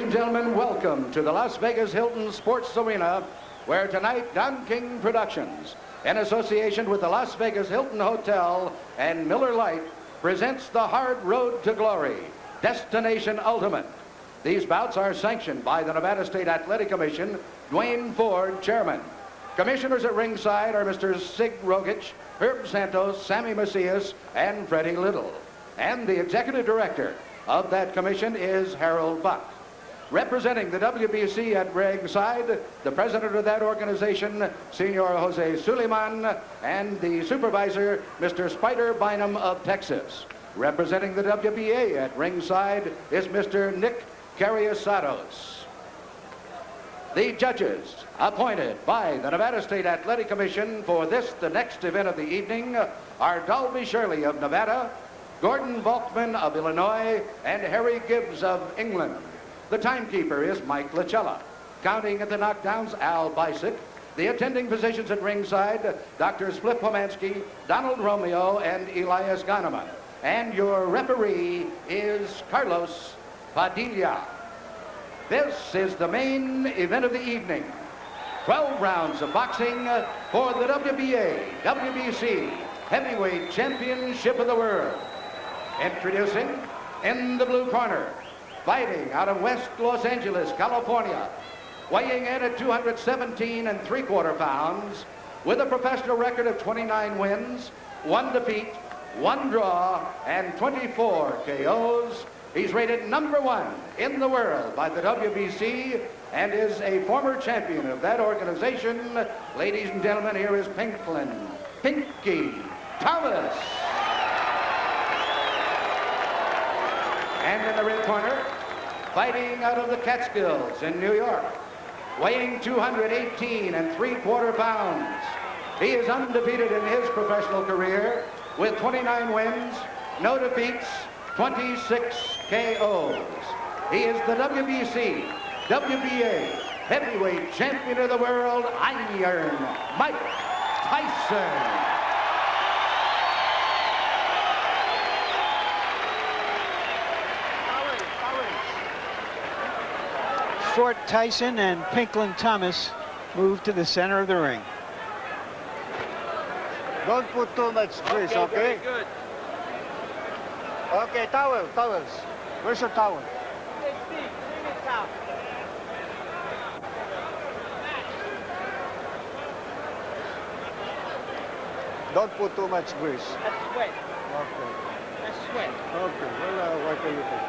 and gentlemen, welcome to the Las Vegas Hilton Sports Arena, where tonight Don King Productions, in association with the Las Vegas Hilton Hotel and Miller Lite, presents the Hard Road to Glory, Destination Ultimate. These bouts are sanctioned by the Nevada State Athletic Commission, Dwayne Ford, chairman. Commissioners at ringside are Mr. Sig Rogich, Herb Santos, Sammy Macias, and Freddie Little. And the executive director of that commission is Harold Bout. Representing the WBC at ringside, the president of that organization, Senor Jose Suleiman, and the supervisor, Mr. Spider Bynum of Texas. Representing the WBA at ringside is Mr. Nick Carriasados. The judges appointed by the Nevada State Athletic Commission for this, the next event of the evening, are Dalby Shirley of Nevada, Gordon Volkman of Illinois, and Harry Gibbs of England. The timekeeper is Mike Lachella. Counting at the knockdowns, Al Bisick. The attending physicians at ringside, Drs. Flip Pomansky, Donald Romeo, and Elias Gahneman. And your referee is Carlos Padilla. This is the main event of the evening. 12 rounds of boxing for the WBA, WBC Heavyweight Championship of the World. Introducing, in the blue corner, fighting out of West Los Angeles, California, weighing in at 217 3/4 pounds, with a professional record of 29 wins, 1 defeat, 1 draw, and 24 KOs. He's rated #1 in the world by the WBC and is a former champion of that organization. Ladies and gentlemen, here is Pinklon, Pinky Thomas. And in the red corner, fighting out of the Catskills in New York, weighing 218 3/4 pounds. He is undefeated in his professional career with 29 wins, no defeats, 26 KOs. He is the WBC, WBA Heavyweight Champion of the World, Iron Mike Tyson. Short Tyson and Pinklon Thomas move to the center of the ring. Don't put too much grease, okay? Good. Okay, towels. Where's your towel? Don't put too much grease. That's sweat. Okay. That's sweat. Okay, well, what do you think?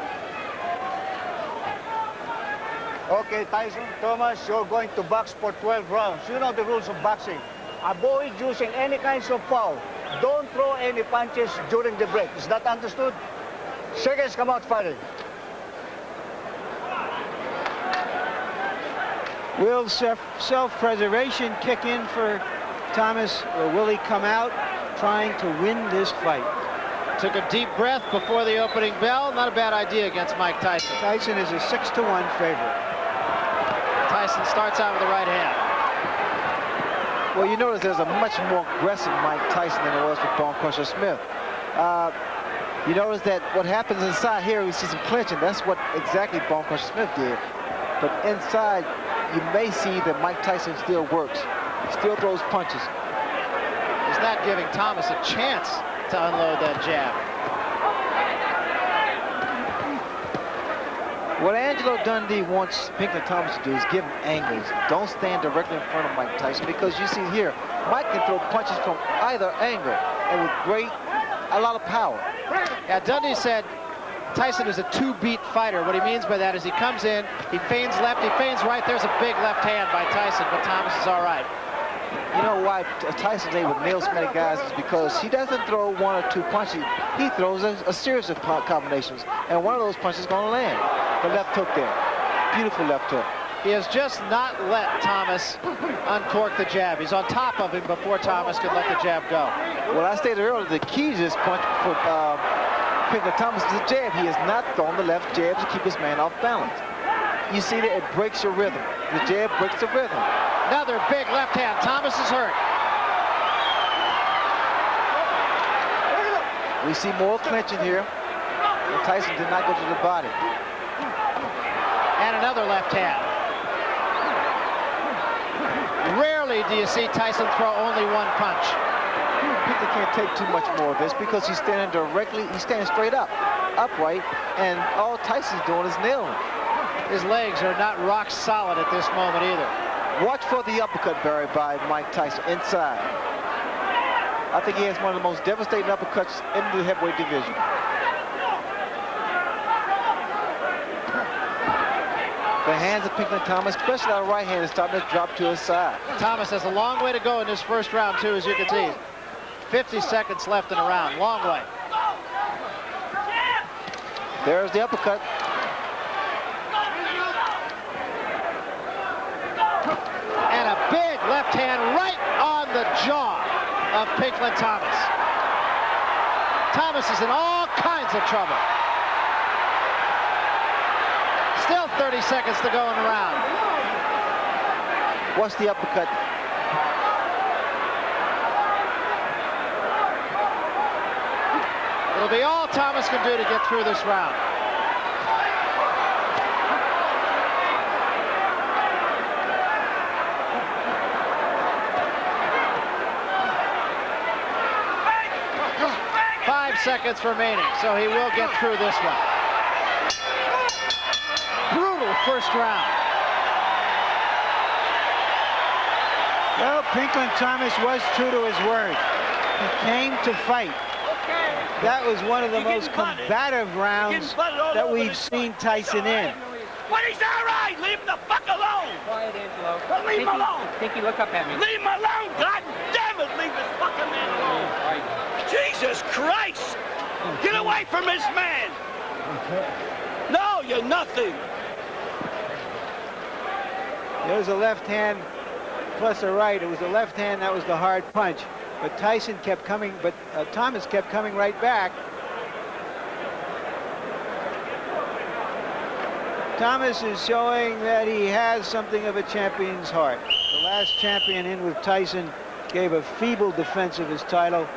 Okay, Tyson, Thomas, you're going to box for 12 rounds. You know the rules of boxing. Avoid using any kinds of foul. Don't throw any punches during the break. Is that understood? Seconds come out fighting. Will self-preservation kick in for Thomas, or will he come out trying to win this fight? Took a deep breath before the opening bell. Not a bad idea against Mike Tyson. Tyson is a 6-1 favorite. Tyson starts out with the right hand. Well, you notice there's a much more aggressive Mike Tyson than there was with Bone Crusher Smith. You notice that what happens inside here, we see some clinching. That's what exactly Bone Crusher Smith did. But inside, you may see that Mike Tyson still works. He still throws punches. He's not giving Thomas a chance to unload that jab. What Angelo Dundee wants Pinklon Thomas to do is give him angles. Don't stand directly in front of Mike Tyson, because you see here, Mike can throw punches from either angle and with a lot of power. Yeah, Dundee said Tyson is a 2-beat fighter. What he means by that is he comes in, he feigns left, he feigns right. There's a big left hand by Tyson, but Thomas is all right. You know why Tyson's able to nail so many guys is because he doesn't throw 1 or 2 punches. He throws a series of combinations, and one of those punches is going to land. The left hook there. Beautiful left hook. He has just not let Thomas uncork the jab. He's on top of him before Thomas can let the jab go. Well, I stated earlier, the key to this punch for Pinklon Thomas is the jab. He has not thrown the left jab to keep his man off balance. You see that it breaks your rhythm. The jab breaks the rhythm. Another big left hand. Thomas is hurt. We see more clinching here. And Tyson did not go to the body. And another left hand. Rarely do you see Tyson throw only one punch. Pinklon can't take too much more of this because he's standing straight up, upright, and all Tyson's doing is nailing. His legs are not rock solid at this moment either. Watch for the uppercut, Barry, by Mike Tyson inside. I think he has one of the most devastating uppercuts in the heavyweight division. The hands of Pinklon Thomas, especially that right hand, is starting to drop to his side. Thomas has a long way to go in this first round, too, as you can see. 50 seconds left in the round. Long way. There's the uppercut. And a big left hand right on the jaw of Pinklon Thomas. Thomas is in all kinds of trouble. Still 30 seconds to go in the round. What's the uppercut? It'll be all Thomas can do to get through this round. Seconds remaining, so he will get through this one. Brutal first round. Well, Pinklon Thomas was true to his word. He came to fight. That was one of the most combative rounds that we've seen Tyson in. But he's all right. Leave him the fuck alone. Quiet, Angelo. Leave him alone. Pinky, look up at me. Leave him alone. God damn it. Leave this fucking man alone. All right. Jesus Christ! Get away from this man! No, you're nothing. There's a left hand plus a right. It was the left hand that was the hard punch. But Tyson kept coming, but Thomas kept coming right back. Thomas is showing that he has something of a champion's heart. The last champion in with Tyson gave a feeble defense of his title.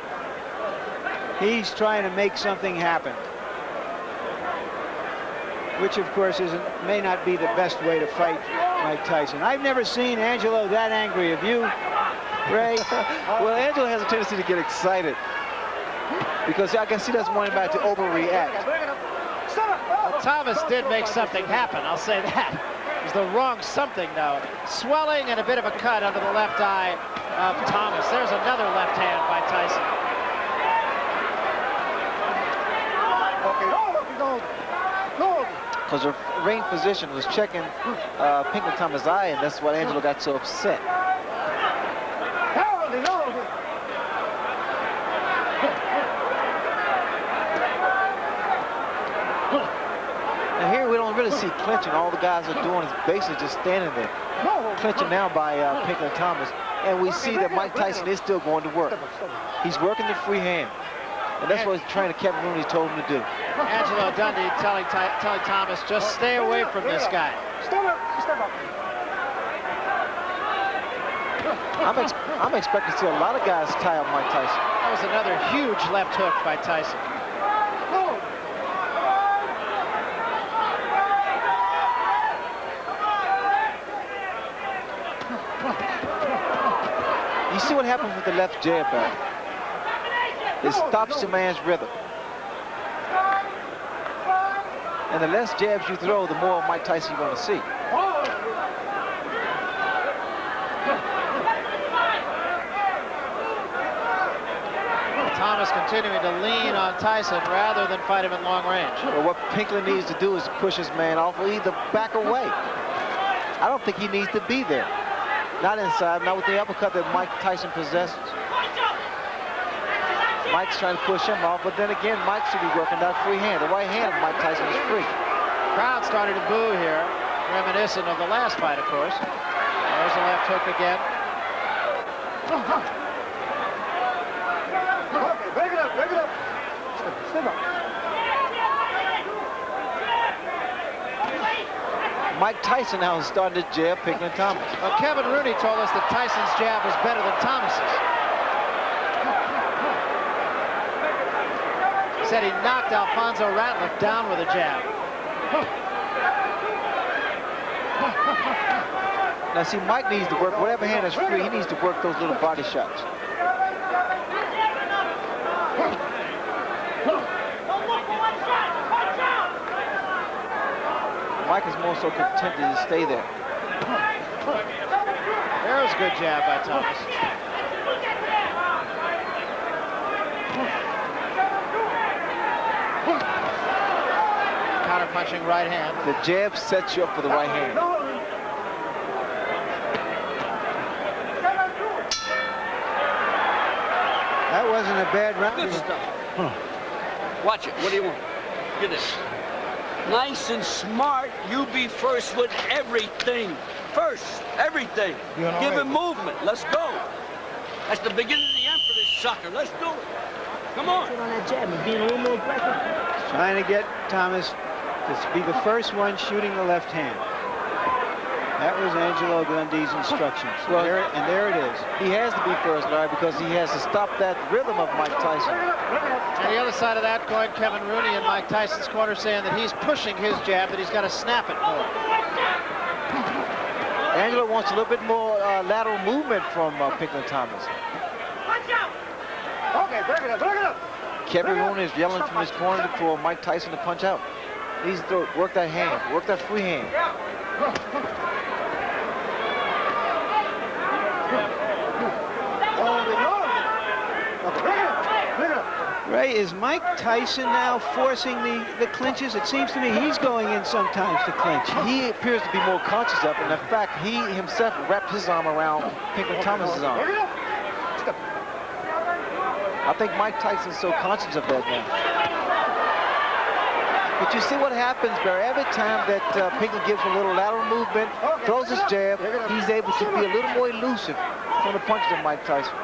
He's trying to make something happen, which of course may not be the best way to fight Mike Tyson. I've never seen Angelo that angry. Have you, Ray? Well, Angelo has a tendency to get excited because I can see that's wanting back to overreact. Well, Thomas did make something happen, I'll say that. It was the wrong something, though. Swelling and a bit of a cut under the left eye of Thomas. There's another left hand by Tyson. Because the ring physician was checking Pinklon Thomas' eye, and that's why Angelo got so upset. Now here we don't really see clinching. All the guys are doing is basically just standing there. Clinching now by Pinklon Thomas, and we see that Mike Tyson is still going to work. He's working the free hand. And that's what trainer Kevin Rooney told him to do. Angelo Dundee telling Thomas, just stay away from this guy. I'm expecting to see a lot of guys tie up Mike Tyson. That was another huge left hook by Tyson. You see what happens with the left jab back? It stops the man's rhythm. And the less jabs you throw, the more Mike Tyson you're going to see. Thomas continuing to lean on Tyson rather than fight him in long range. Well, what Pinklon needs to do is push his man off or either back away. I don't think he needs to be there. Not inside, not with the uppercut that Mike Tyson possesses. Mike's trying to push him off, but then again, Mike should be working that free hand. The right hand of Mike Tyson is free. Crowd started to boo here, reminiscent of the last fight, of course. There's a left hook again. Break it up. Step up. Mike Tyson now is starting to jab Pinklon Thomas. Well, Kevin Rooney told us that Tyson's jab was better than Thomas's. He said he knocked Alfonso Ratliff down with a jab. Now, see, Mike needs to work, whatever hand is free, he needs to work those little body shots. Mike is more so contented to stay there. There's a good jab by Thomas. Counter punching right hand. The jab sets you up for the right hand. That wasn't a bad round. Good stuff. Watch it. What do you want? Get this. Nice and smart. You be first with everything. First, everything. Give him movement. Let's go. That's the beginning of the end for this sucker. Let's do it. Come on. Trying to get Thomas to be the first one shooting the left hand. That was Angelo Gundy's instructions. Well, there it is. He has to be first, Larry, because he has to stop that rhythm of Mike Tyson. On the other side of that coin, Kevin Rooney in Mike Tyson's corner saying that he's pushing his jab, that he's got to snap it more. Angelo wants a little bit more lateral movement from Pinklon Thomas. Okay, break it up. Kevin Rooney is yelling from his corner for Mike Tyson to punch out. He needs to work that hand, work that free hand. Ray, is Mike Tyson now forcing the clinches? It seems to me he's going in sometimes to clinch. He appears to be more conscious of it, and in fact, he himself wrapped his arm around Pinklon Thomas's arm. I think Mike Tyson's so conscious of that now. But you see what happens, Barry, every time that Pinklon gives a little lateral movement, throws his jab, he's able to be a little more elusive from the punches of Mike Tyson.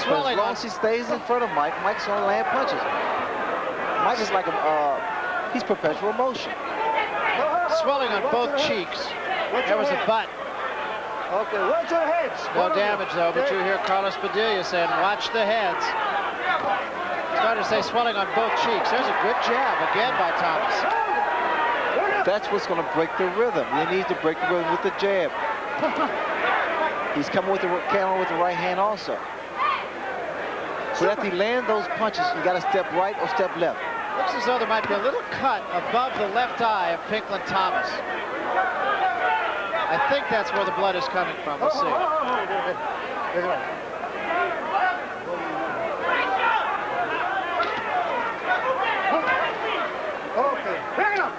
But as long as he stays in front of Mike, Mike's going to land punches. Mike is like he's perpetual motion. Swelling on both cheeks. There was a butt. Okay, watch your heads. No damage, though, but you hear Carlos Padilla saying, watch the heads. Started to say swelling on both cheeks. There's a good jab again by Thomas. That's what's going to break the rhythm. He needs to break the rhythm with the jab. He's coming with the camera with the right hand also. So after he lands those punches, you got to step right or step left. Looks as though there might be a little cut above the left eye of Pinklon Thomas. I think that's where the blood is coming from. We'll see. Okay, bring it up.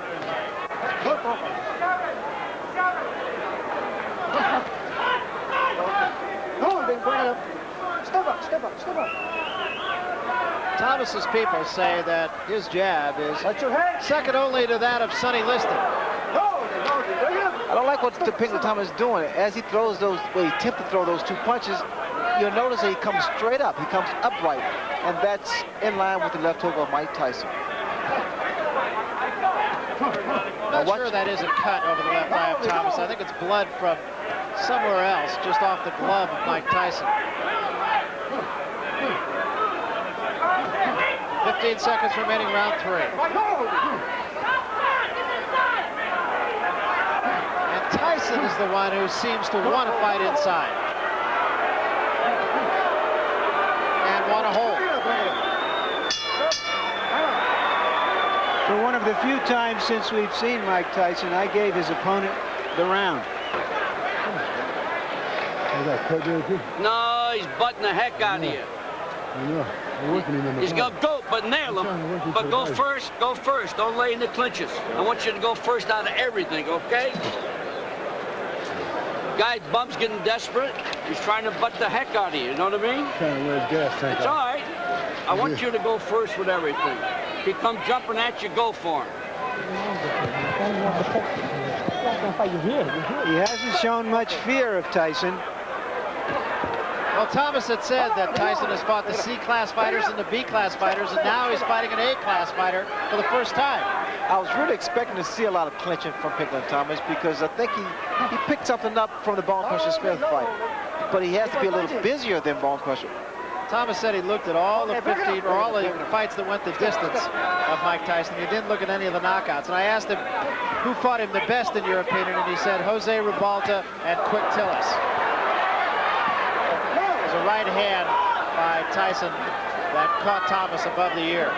No, then bring it up. Step up. Thomas's people say that his jab is Watch your head. second only to that of Sonny Liston. I don't like what Pinklon Thomas is doing. As he throws those, he attempts to throw those two punches, you'll notice that he comes straight up. He comes upright, and that's in line with the left hook of Mike Tyson. Not sure that isn't cut over the left eye of Thomas. I think it's blood from somewhere else, just off the glove of Mike Tyson. 15 seconds remaining, round 3. And Tyson is the one who seems to want to fight inside. And want to hold. For one of the few times since we've seen Mike Tyson, I gave his opponent the round. No, he's butting the heck out of you. He's gonna go, but nail him. But go first. Don't lay in the clinches. I want you to go first out of everything, okay? Guy bum's getting desperate. He's trying to butt the heck out of you. You know what I mean? It's all right. I want you to go first with everything. If he comes jumping at you, go for him. He hasn't shown much fear of Tyson. Well, Thomas had said that Tyson has fought the C-class fighters and the B-class fighters, and now he's fighting an A-class fighter for the first time. I was really expecting to see a lot of clinching from Pinklon Thomas because I think he picked something up from the Bone Crusher Smith fight. But he has to be a little busier than Bone Crusher. Thomas said he looked at all the 15 or all the fights that went the distance of Mike Tyson. He didn't look at any of the knockouts. And I asked him, who fought him the best in your opinion, and he said Jose Ribalta and Quick Tillis. There's a right hand by Tyson that caught Thomas above the ear.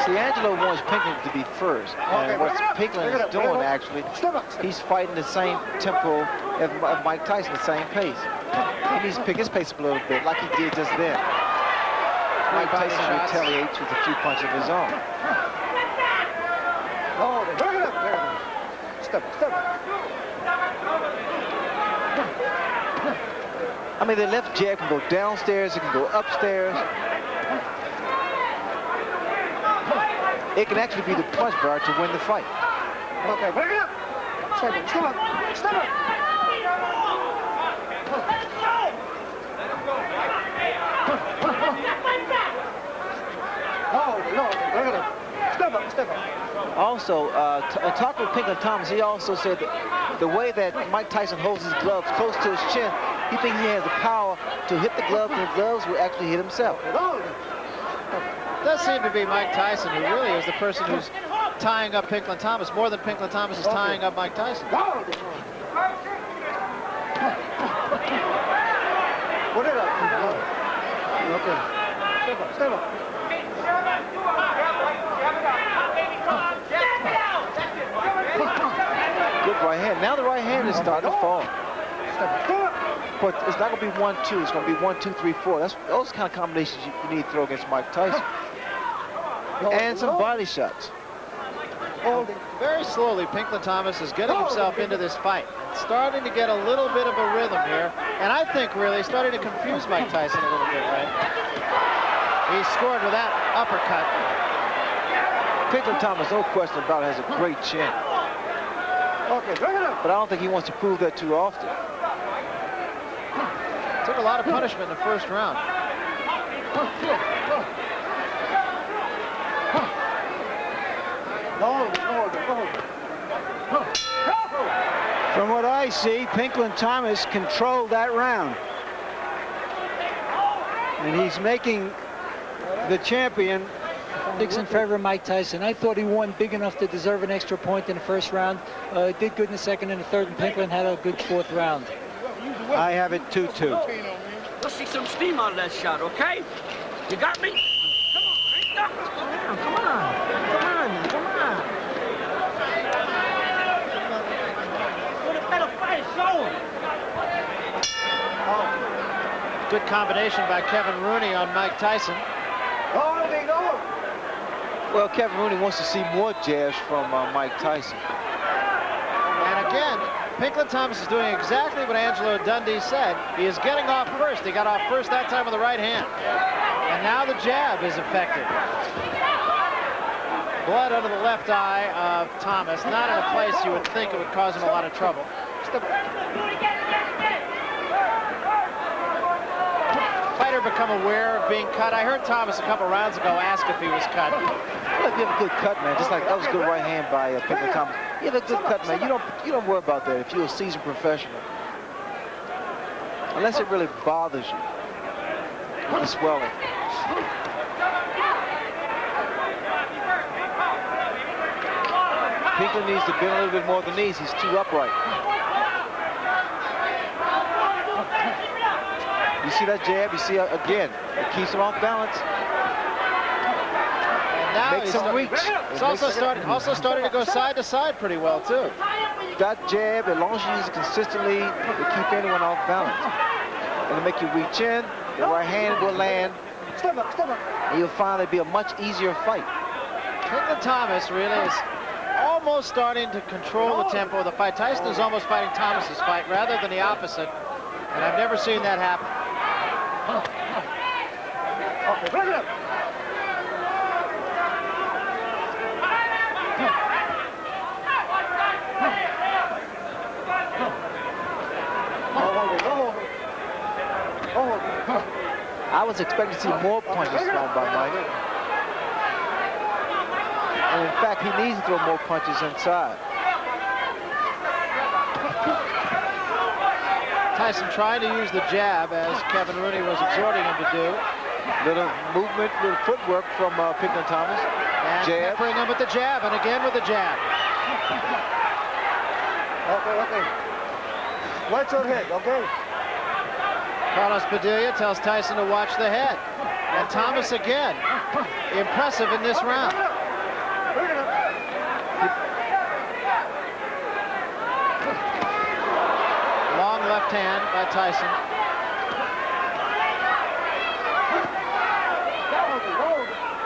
See, Angelo wants Pinklon to be first. And what Pinklon is doing, actually, he's fighting the same tempo as Mike Tyson, the same pace. He needs to pick his pace up a little bit, like he did just then. Mike Tyson retaliates with a few punches of his own. I mean, the left jab can go downstairs, it can go upstairs. It can actually be the punch bar to win the fight. Okay, bring it up. Step up, step up, step up. Oh, no, bring it up. Step up, step up. Also, talking with Pinklon Thomas, he also said that the way that Mike Tyson holds his gloves close to his chin, he thinks he has the power to hit the gloves, and the gloves will actually hit himself. It does seem to be Mike Tyson who really is the person who's tying up Pinklon Thomas more than Pinklon Thomas is tying up Mike Tyson. Put it up. Okay. Step up, step up. Good right hand. Now the right hand is starting to fall. But it's not going to be 1-2. It's going to be 1-2-3-4. That's those kind of combinations you need to throw against Mike Tyson. And some body shots. Very slowly, Pinklon Thomas is getting himself into this fight. Starting to get a little bit of a rhythm here. And I think really starting to confuse Mike Tyson a little bit, right? He scored with that uppercut. Pinklon Thomas, no question about it, has a great chin. Okay, bring it up. But I don't think he wants to prove that too often. Took a lot of punishment in the first round. From what I see, Pinklon Thomas controlled that round. And he's making the champion. Picks in favor of Mike Tyson. I thought he won big enough to deserve an extra point in the first round. Did good in the second and the third, and Pinklon had a good fourth round. I have it 2-2. Let's see some steam out of that shot, okay? You got me? Come on, come on, come on, come on. What a better fight, show him. Good combination by Kevin Rooney on Mike Tyson. Well, Kevin Rooney wants to see more jabs from Mike Tyson. And again, Pinklon Thomas is doing exactly what Angelo Dundee said. He is getting off first. He got off first that time with the right hand. And now the jab is effective. Blood under the left eye of Thomas. Not in a place you would think it would cause him a lot of trouble. Fighter become aware of being cut. I heard Thomas a couple rounds ago ask if he was cut. Well, if you have a good cut, man, just like that was a good right hand by Pinklon Thomas. You have a good cut, man. You don't worry about that if you're a seasoned professional. Unless it really bothers you. The swelling. Pinklon needs to bend a little bit more than these. He's too upright. You see that jab? You see, again, it keeps him off balance. And now Makes him reach. It's also starting to go side to side pretty well, too. That jab, as long as you use it consistently, will keep anyone off balance. It'll make you reach in, the right hand will land, and you'll find it'll be a much easier fight. Pinklon Thomas really is almost starting to control the tempo of the fight. Tyson is almost fighting Thomas's fight rather than the opposite, and I've never seen that happen. Okay, bring it up. I was expecting to see more punches thrown by Mike. And in fact, he needs to throw more punches inside. Tyson trying to use the jab, as Kevin Rooney was exhorting him to do. Little movement, little footwork from Pinklon Thomas. And Jab. peppering him with the jab, and again with the jab. Okay. Watch your head, okay? Carlos Padilla tells Tyson to watch the head. And Thomas again, impressive in this round. Long left hand by Tyson.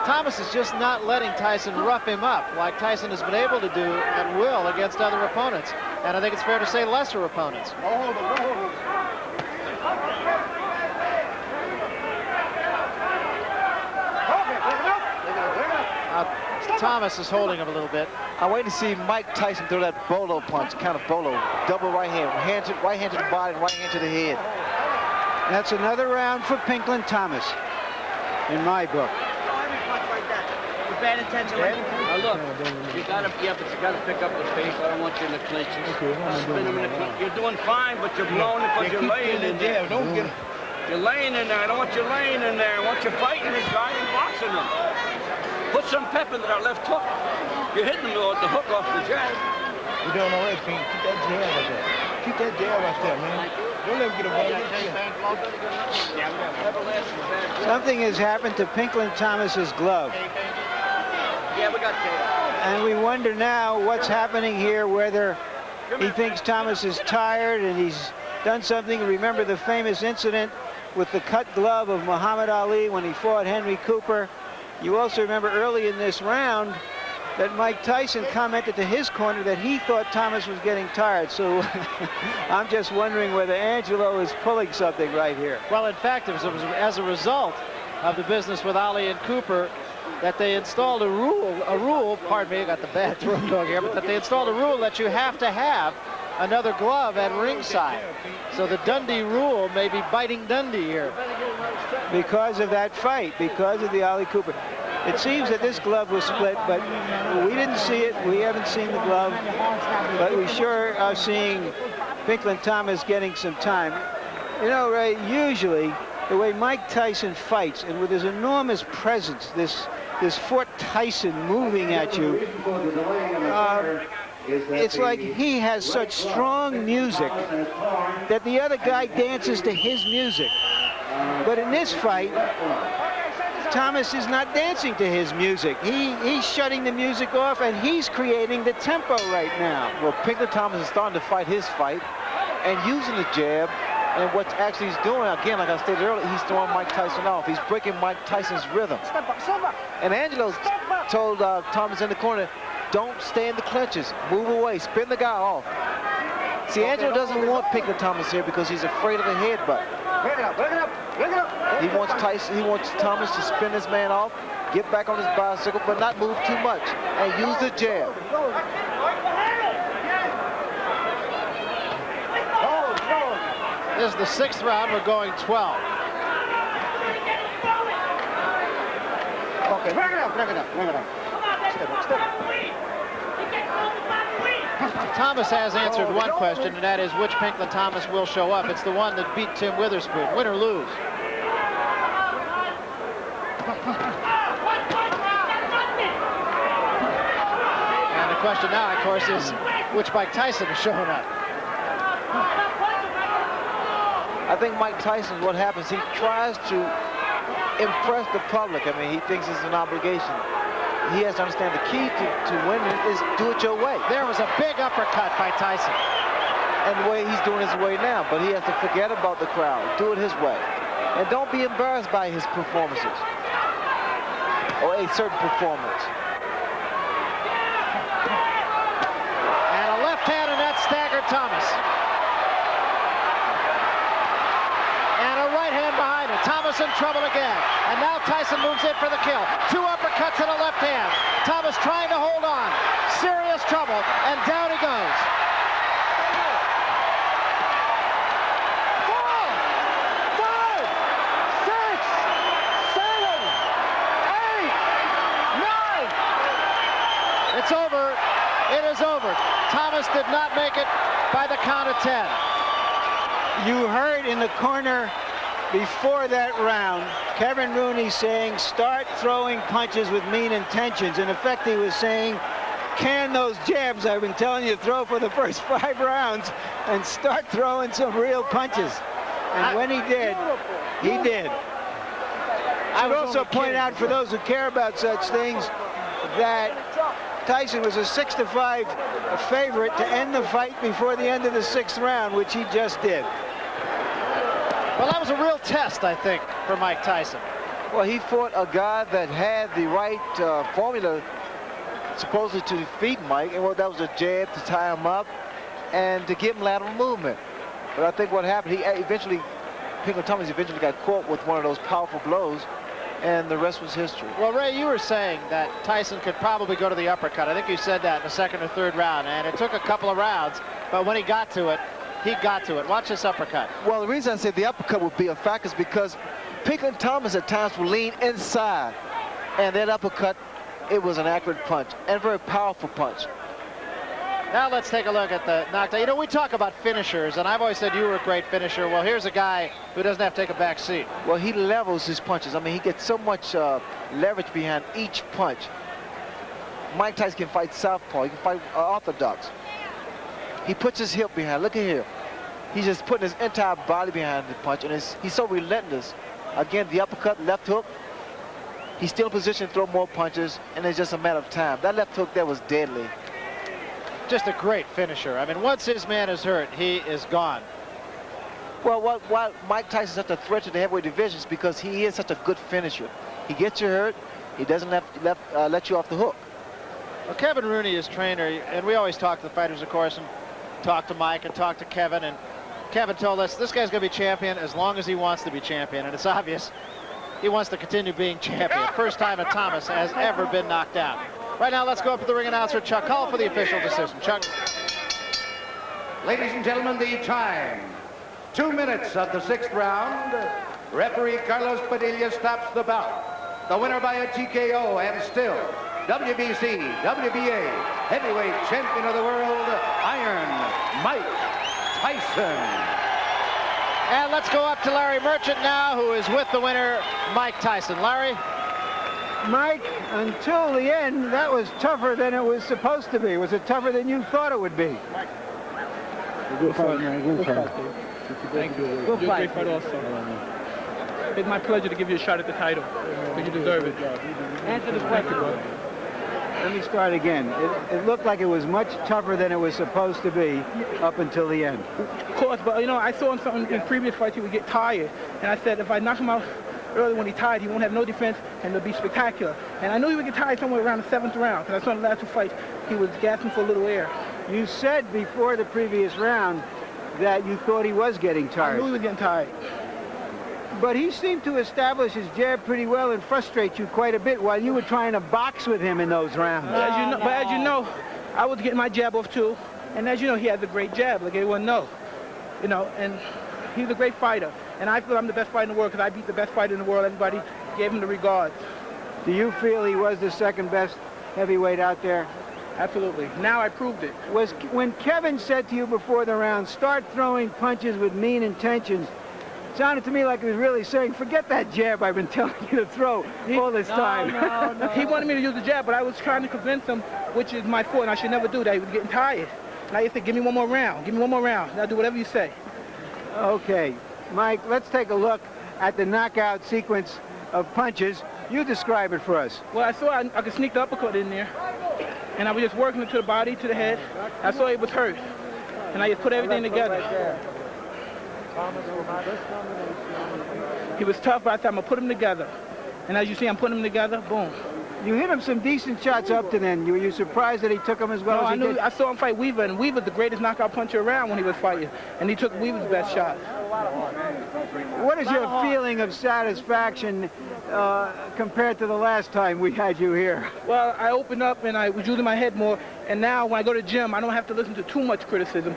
Thomas is just not letting Tyson rough him up like Tyson has been able to do at will against other opponents. And I think it's fair to say lesser opponents. Thomas is holding him a little bit. I'm waiting to see Mike Tyson throw that bolo punch, kind of bolo, double right hand to the body and right hand to the head. That's another round for Pinklon Thomas, in my book. Bad intention. Now look, you gotta pick up the pace. I don't want you in the clinches. Spin him in the clinch. You're doing fine, but you're blowing it because you're laying in there. You're laying in there. I don't want you laying in there. I want you fighting this guy and boxing him. Put some pep into that left hook. You're hitting him with the hook off the jab. You're doing all right, Pink. Keep that jab right there. Keep that jab right there, man. Don't let him get away. Something has happened to Pinklon Thomas's glove. Yeah, we got Jay. And we wonder now what's happening here, whether he thinks Thomas is tired and he's done something. Remember the famous incident with the cut glove of Muhammad Ali when he fought Henry Cooper. You also remember early in this round that Mike Tyson commented to his corner that he thought Thomas was getting tired. So I'm just wondering whether Angelo is pulling something right here. Well, in fact, it was as a result of the business with Ali and Cooper that they installed a rule, pardon me, I got the bad throat going here, but that they installed a rule that you have to have another glove at ringside. So the Dundee rule may be biting Dundee here. Because of that fight, because of the Ali Cooper. It seems that this glove was split, but we didn't see it. We haven't seen the glove, but we sure are seeing Pinklon Thomas getting some time. You know, Ray, usually the way Mike Tyson fights, and with his enormous presence, this Fort Tyson moving at you, it's like he has such strong music that the other guy dances to his music. But in this fight, Thomas is not dancing to his music. He's shutting the music off, and he's creating the tempo right now. Well, Pinklon Thomas is starting to fight his fight and using the jab. And what actually he's doing, again, like I stated earlier, he's throwing Mike Tyson off. He's breaking Mike Tyson's rhythm. And Angelo told Thomas in the corner, don't stay in the clinches. Move away. Spin the guy off. See, Angelo doesn't want Pinklon Thomas here because he's afraid of the headbutt. He wants Thomas to spin his man off, get back on his bicycle, but not move too much, and use the jab. This is the 6th round. We're going 12. Okay, bring it up. Thomas has answered one question, and that is which Pinklon Thomas will show up. It's the one that beat Tim Witherspoon, win or lose. And the question now, of course, is which Mike Tyson is showing up. I think Mike Tyson, what happens, he tries to impress the public. I mean, he thinks it's an obligation. He has to understand the key to winning is do it your way. There was a big uppercut by Tyson. And the way he's doing his way now, but he has to forget about the crowd. Do it his way. And don't be embarrassed by his performances or a certain performance. And a left hand, and that staggered Thomas. Thomas in trouble again. And now Tyson moves in for the kill. 2 uppercuts and a left hand. Thomas trying to hold on. Serious trouble. And down he goes. 4, 5, 6, 7, 8, 9. Thomas did not make it by the count of 10. You heard in the corner before that round, Kevin Rooney saying, start throwing punches with mean intentions. In effect, he was saying, can those jabs I've been telling you to throw for the first 5 rounds and start throwing some real punches. And when he did, he did. I would also point out for those who care about such things that Tyson was a 6-5 favorite to end the fight before the end of the 6th round, which he just did. Well, that was a real test, I think, for Mike Tyson. Well, he fought a guy that had the right formula supposedly to defeat Mike, and well, that was a jab to tie him up and to give him lateral movement. But I think what happened, Pinklon Thomas eventually got caught with one of those powerful blows, and the rest was history. Well, Ray, you were saying that Tyson could probably go to the uppercut. I think you said that in the 2nd or 3rd round, and it took a couple of rounds, but when he got to it, he got to it. Watch this uppercut. Well, the reason I said the uppercut would be a factor is because Pinklon Thomas at times will lean inside, and that uppercut, it was an accurate punch and a very powerful punch. Now let's take a look at the knockdown. You know, we talk about finishers, and I've always said you were a great finisher. Well, here's a guy who doesn't have to take a back seat. Well, he levels his punches. I mean, he gets so much leverage behind each punch. Mike Tyson can fight southpaw. He can fight orthodox. He puts his hip behind. Look at here. He's just putting his entire body behind the punch, and he's so relentless. Again, the uppercut, left hook. He's still in position to throw more punches, and it's just a matter of time. That left hook there was deadly. Just a great finisher. I mean, once his man is hurt, he is gone. Well, why Mike Tyson is such a threat to the heavyweight division is because he is such a good finisher. He gets you hurt. He doesn't let you off the hook. Well, Kevin Rooney is trainer, and we always talk to the fighters, of course, and talk to Mike and talk to Kevin. And Kevin told us this guy's going to be champion as long as he wants to be champion. And it's obvious he wants to continue being champion. First time that Thomas has ever been knocked out. Right now, let's go up to the ring announcer, Chuck. Call for the official decision. Chuck. Ladies and gentlemen, the time. 2 minutes of the 6th round. Referee Carlos Padilla stops the bout. The winner by a TKO and still WBC, WBA heavyweight champion of the world, Iron Mike Tyson. And let's go up to Larry Merchant now, who is with the winner, Mike Tyson. Larry? Mike, until the end, that was tougher than it was supposed to be. Was it tougher than you thought it would be? Good fight, man. Good fight. Thank you. Good You're fight. a great fight also. It's my pleasure to give you a shot at the title. But you deserve it. Answer the question. Let me start again. It looked like it was much tougher than it was supposed to be up until the end. Of course, but you know, I saw in something in previous fights he would get tired. And I said, if I knock him out early when he tired, he won't have no defense and it'll be spectacular. And I knew he would get tired somewhere around the 7th round, because I saw in the last 2 fights he was gasping for a little air. You said before the previous round that you thought he was getting I tired. knew he was getting tired. But he seemed to establish his jab pretty well and frustrate you quite a bit while you were trying to box with him in those rounds. As you know, I was getting my jab off too. And as you know, he has a great jab, like everyone knows. You know, and he's a great fighter. And I feel I'm the best fighter in the world because I beat the best fighter in the world. Everybody gave him the regards. Do you feel he was the 2nd best heavyweight out there? Absolutely. Now I proved it. Was when Kevin said to you before the round, start throwing punches with mean intentions, it sounded to me like he was really saying, forget that jab I've been telling you to throw all this time. No. He wanted me to use the jab, but I was trying to convince him, which is my fault, and I should never do that. He was getting tired. And I said, give me one more round. Give me one more round. And I'll do whatever you say. Okay. Mike, let's take a look at the knockout sequence of punches. You describe it for us. Well, I saw I could sneak the uppercut in there. And I was just working it to the body, to the head. I saw he was hurt. And I just put everything together. He was tough, but I said, I'm going to put him together. And as you see, I'm putting him together. Boom. You hit him some decent shots up to then. Were you surprised that he took them as well as he did? I saw him fight Weaver, and Weaver's the greatest knockout puncher around when he was fighting. And he took Weaver's best shot. What is your feeling of satisfaction compared to the last time we had you here? Well, I opened up and I was using my head more, and now when I go to the gym, I don't have to listen to too much criticism.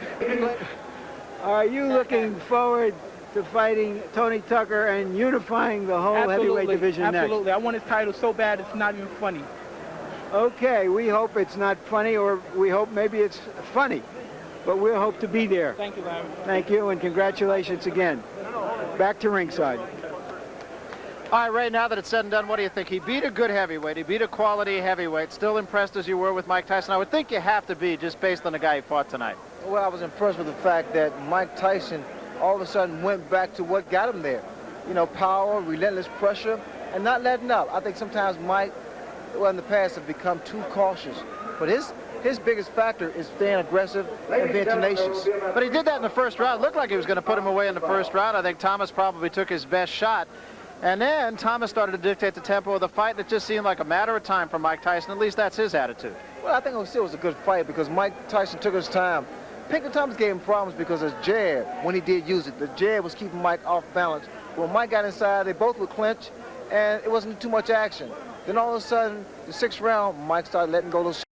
Are you looking forward to fighting Tony Tucker and unifying the whole heavyweight division next? Absolutely. I want his title so bad it's not even funny. Okay, we hope it's not funny, or we hope maybe it's funny. But we'll hope to be there. Thank you, Larry. Thank you, and congratulations again. Back to ringside. All right, Ray, now that it's said and done, what do you think? He beat a good heavyweight. He beat a quality heavyweight. Still impressed as you were with Mike Tyson? I would think you have to be, just based on the guy he fought tonight. Well, I was impressed with the fact that Mike Tyson all of a sudden went back to what got him there. You know, power, relentless pressure, and not letting up. I think sometimes Mike, well, in the past, have become too cautious. But his biggest factor is staying aggressive and being tenacious. But he did that in the first round. It looked like he was going to put him away in the first round. I think Thomas probably took his best shot. And then Thomas started to dictate the tempo of the fight, and it just seemed like a matter of time for Mike Tyson. At least that's his attitude. Well, I think it still was a good fight because Mike Tyson took his time. Pinklon Thomas gave him problems because his jab, when he did use it, the jab was keeping Mike off balance. When Mike got inside, they both would clinch, and it wasn't too much action. Then all of a sudden, the 6th round, Mike started letting go of those